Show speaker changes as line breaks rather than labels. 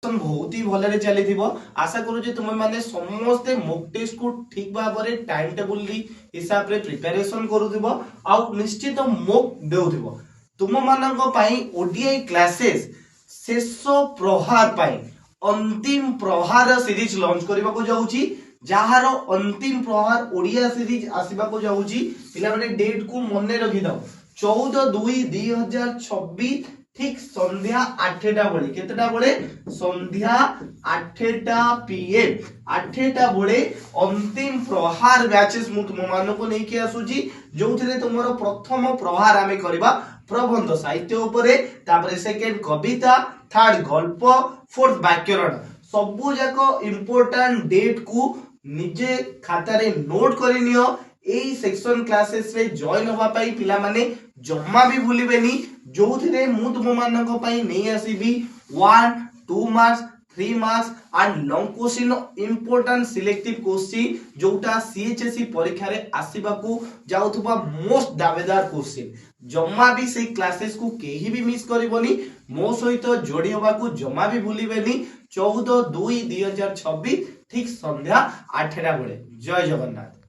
बहुत ही भलरे चली आशा करूँ तुम मैंने समस्ते मॉक टेस्ट को ठीक भाव में टाइम टेबुल हिसाब से प्रिपरेशन करू निश्चित मॉक देउथिबो तुम मानक ओडीआई क्लासेस शेष प्रहार पाई अंतिम प्रहार सीरीज लॉन्च करने को जाऊँगी जार अंतिम प्रहार ओडिया सीरीज आसवा को जाऊँगी पिला डेट को मन रखी था 14/2/2026 ठीक संध्या 8टा बळे केतेटा बळे संध्या 8टा पीएम 8टा बळे अंतिम प्रहार बैचेस मु तुम मानको नै के आसुजी जोथिरे तुमरो प्रथम प्रहार आमे करबा प्रबंध साहित्य उपरे तापरे सेकंड कविता थर्ड गल्प फोर्थ व्याकरण सबु जाको इंपोर्टेंट डेट को निजे खातारे नोट करि नियो एई सेक्शन क्लासेस रे जॉइन होबा पई पिला माने जम्मा भी भूलिबेनी जो थिरे मु तुम मानक पई नै आसीबी 1 2 marks 3 marks and long question important selective question जोटा सीएचएससी परीक्षा रे आसीबा को जाउथबा मोस्ट दावेदार क्वेश्चन जम्मा भी से क्लासेस को केही भी मिस करबोनी मो सहित जोड़ी होबा को जम्मा भी भूलिबेनी 14/2/2026 ठीक संध्या 8टा बळे जय जगन्नाथ।